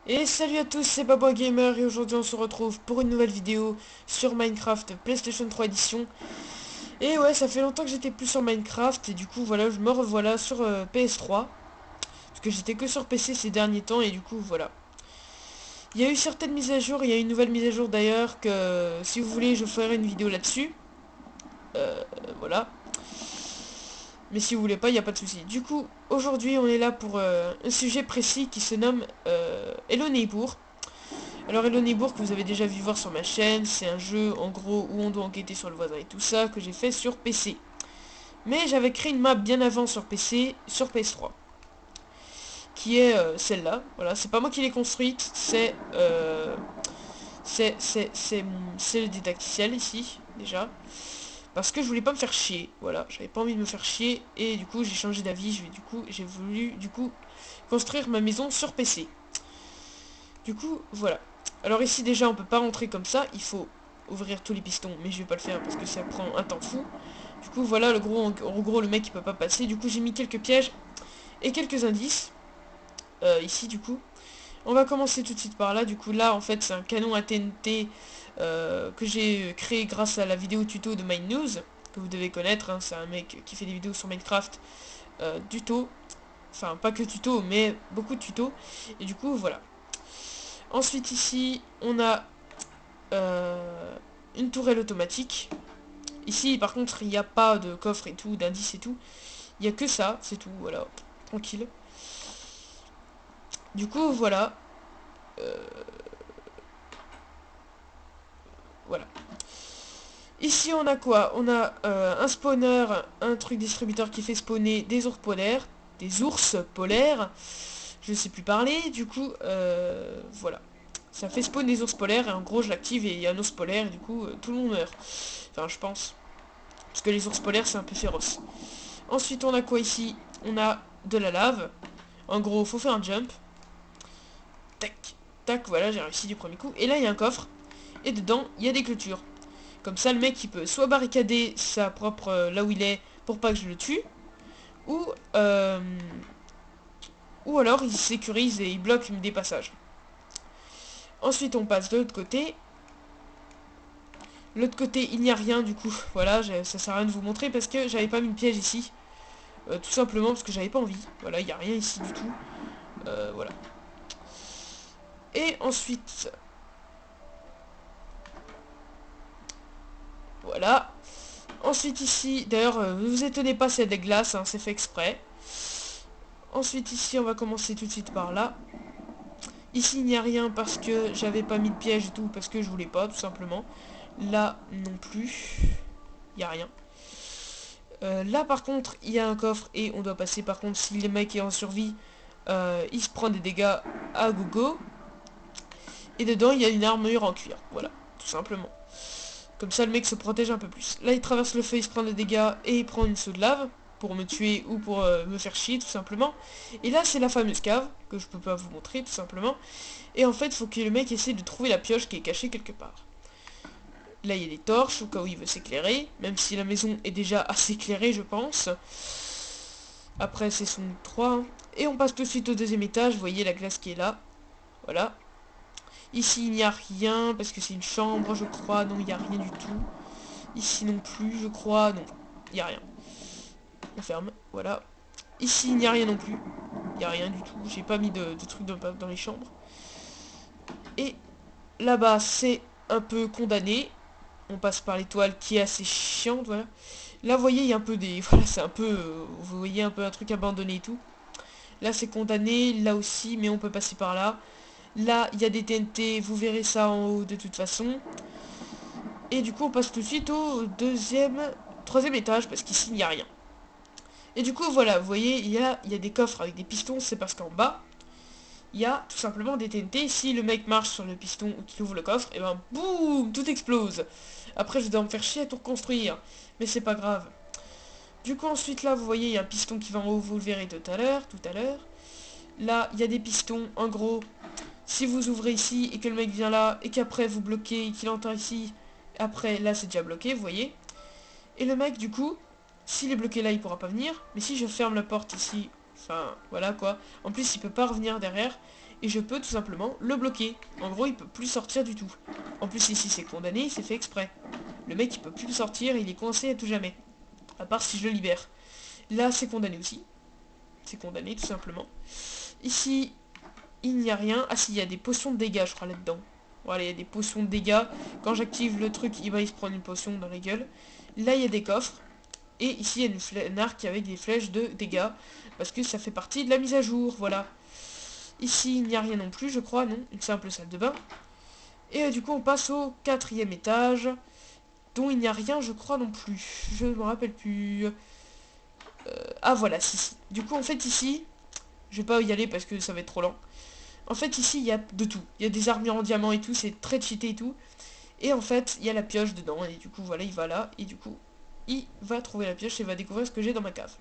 Et salut à tous, c'est Baba Gamer et aujourd'hui on se retrouve pour une nouvelle vidéo sur Minecraft PlayStation 3 Edition. Et ouais, ça fait longtemps que j'étais plus sur Minecraft et du coup voilà, je me revoilà sur PS3. Parce que j'étais que sur PC ces derniers temps et du coup voilà. Il y a eu certaines mises à jour, il y a une nouvelle mise à jour d'ailleurs que si vous voulez je ferai une vidéo là-dessus. Voilà. Mais si vous voulez pas, il n'y a pas de souci. Du coup, aujourd'hui on est là pour un sujet précis qui se nomme Hello Neighbor. Alors Hello Neighbor que vous avez déjà vu voir sur ma chaîne, c'est un jeu en gros où on doit enquêter sur le voisin et tout ça que j'ai fait sur PC. Mais j'avais créé une map bien avant sur PC, sur PS3, qui est celle-là. Voilà, c'est pas moi qui l'ai construite, c'est le didacticiel ici déjà, parce que je voulais pas me faire chier. Voilà, j'avais pas envie de me faire chier et du coup j'ai changé d'avis. J'ai voulu construire ma maison sur PC. Du coup voilà. Alors ici déjà on peut pas rentrer comme ça, il faut ouvrir tous les pistons, mais je vais pas le faire parce que ça prend un temps fou. Du coup voilà, en gros le mec il peut pas passer, du coup j'ai mis quelques pièges et quelques indices. Ici du coup. On va commencer tout de suite par là, du coup là en fait c'est un canon à TNT que j'ai créé grâce à la vidéo tuto de MineNews, que vous devez connaître, hein. C'est un mec qui fait des vidéos sur Minecraft, tuto, enfin pas que tuto mais beaucoup de tutos, et du coup voilà. Ensuite ici on a une tourelle automatique. Ici par contre il n'y a pas de coffre et tout, d'indices et tout. Il n'y a que ça, c'est tout, voilà, tranquille. Du coup voilà. Euh, voilà. Ici on a quoi? On a un spawner, un truc distributeur qui fait spawner des ours polaires. Des ours polaires. Je ne sais plus parler, du coup voilà. Ça fait spawn des ours polaires et en gros je l'active et il y a un ours polaire et du coup tout le monde meurt. Enfin je pense. Parce que les ours polaires c'est un peu féroce. Ensuite on a quoi ici? On a de la lave. En gros faut faire un jump. Tac, tac, voilà j'ai réussi du premier coup. Et là il y a un coffre. Et dedans il y a des clôtures. Comme ça le mec il peut soit barricader sa propre là où il est pour pas que je le tue. Ou, euh, ou alors il sécurise et il bloque des passages. Ensuite on passe de l'autre côté. L'autre côté il n'y a rien du coup. Voilà, ça sert à rien de vous montrer parce que j'avais pas mis de piège ici. Tout simplement parce que j'avais pas envie. Voilà, il n'y a rien ici du tout. Voilà. Et ensuite, voilà. Ensuite ici, d'ailleurs, ne vous étonnez pas, c'est des glaces, hein, c'est fait exprès. Ensuite ici, on va commencer tout de suite par là. Ici, il n'y a rien parce que j'avais pas mis de piège et tout, parce que je voulais pas, tout simplement. Là, non plus. Il n'y a rien. Là, par contre, il y a un coffre et on doit passer. Par contre, si le mec est en survie, il se prend des dégâts à gogo. Et dedans, il y a une armure en cuir. Voilà, tout simplement. Comme ça, le mec se protège un peu plus. Là, il traverse le feu, il se prend des dégâts et il prend une seau de lave pour me tuer ou pour me faire chier, tout simplement. Et là, c'est la fameuse cave que je peux pas vous montrer, tout simplement. Et en fait, il faut que le mec essaie de trouver la pioche qui est cachée quelque part. Là, il y a des torches au cas où il veut s'éclairer, même si la maison est déjà assez éclairée, je pense. Après, c'est son 3. Hein. Et on passe tout de suite au deuxième étage. Vous voyez la glace qui est là. Voilà. Ici, il n'y a rien, parce que c'est une chambre, je crois. Non, il n'y a rien du tout. Ici non plus, je crois. Non, il n'y a rien. On ferme, voilà. Ici, il n'y a rien non plus. Il n'y a rien du tout. J'ai pas mis de trucs dans les chambres. Et là-bas, c'est un peu condamné. On passe par l'étoile qui est assez chiante, voilà. Là, vous voyez, il y a un peu des... Voilà, c'est un peu... vous voyez un peu un truc abandonné et tout. Là, c'est condamné. Là aussi, mais on peut passer par là. Là, il y a des TNT. Vous verrez ça en haut de toute façon. Et du coup, on passe tout de suite au troisième étage, parce qu'ici, il n'y a rien. Et du coup, voilà, vous voyez, il y a des coffres avec des pistons, c'est parce qu'en bas, il y a tout simplement des TNT. Si le mec marche sur le piston ou qu'il ouvre le coffre, et ben boum, tout explose. Après, je dois me faire chier à tout reconstruire. Mais c'est pas grave. Du coup, ensuite, là, vous voyez, il y a un piston qui va en haut, vous le verrez tout à l'heure, Là, il y a des pistons, en gros, si vous ouvrez ici et que le mec vient là, et qu'après vous bloquez et qu'il entend ici, après, là, c'est déjà bloqué, vous voyez. Et le mec, du coup, s'il est bloqué là, il pourra pas venir. Mais si je ferme la porte ici, enfin, voilà quoi. En plus, il peut pas revenir derrière. et je peux tout simplement le bloquer. En gros, il peut plus sortir du tout. En plus, ici, c'est condamné, c'est fait exprès. Le mec, il peut plus sortir, il est coincé à tout jamais. À part si je le libère. Là, c'est condamné aussi. C'est condamné, tout simplement. Ici, il n'y a rien. Ah si, il y a des potions de dégâts, je crois, là-dedans. Voilà, il y a des potions de dégâts. Quand j'active le truc, il va se prendre une potion dans la gueule. Là, il y a des coffres. Et ici, il y a une arc avec des flèches de dégâts. Parce que ça fait partie de la mise à jour, voilà. Ici, il n'y a rien non plus, je crois, non. Une simple salle de bain. Et du coup, on passe au 4e étage, dont il n'y a rien, je crois, non plus. Je ne me rappelle plus. Ah, voilà, si. Du coup, en fait, ici, je vais pas y aller parce que ça va être trop lent. En fait, ici, il y a de tout. Il y a des armures en diamant et tout, c'est très cheaté et tout. Et en fait, il y a la pioche dedans. Et du coup, voilà, il va là. Et du coup, il va trouver la pioche et va découvrir ce que j'ai dans ma cave.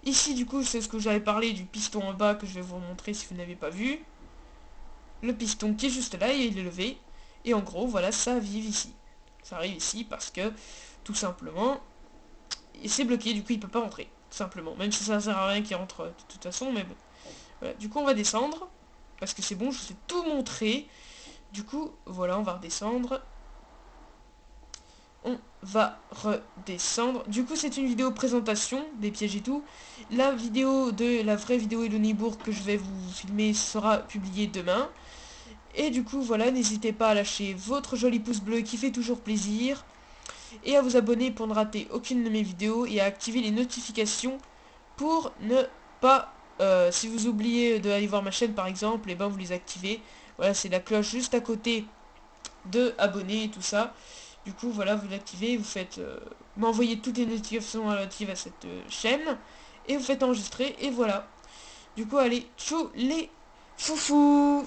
Ici, du coup, c'est ce que j'avais parlé du piston en bas que je vais vous montrer si vous n'avez pas vu. Le piston qui est juste là et il est levé. Et en gros, voilà, ça arrive ici. Ça arrive ici parce que, tout simplement, c'est bloqué, du coup, il peut pas rentrer. Tout simplement. Même si ça sert à rien qu'il rentre de toute façon, mais bon. Voilà. Du coup, on va descendre. Parce que c'est bon, je vous ai tout montré. Du coup, voilà, on va redescendre. On va redescendre. Du coup, c'est une vidéo présentation des pièges et tout. La vidéo de la vraie vidéo Elonibourg que je vais vous filmer sera publiée demain. Et du coup, voilà, n'hésitez pas à lâcher votre joli pouce bleu qui fait toujours plaisir. Et à vous abonner pour ne rater aucune de mes vidéos. Et à activer les notifications pour ne pas... si vous oubliez d'aller voir ma chaîne par exemple, et ben vous les activez. Voilà, c'est la cloche juste à côté de abonner et tout ça. Du coup, voilà, vous l'activez, vous faites m'envoyer toutes les notifications relatives à cette chaîne et vous faites enregistrer et voilà. Du coup, allez, tchou les foufous.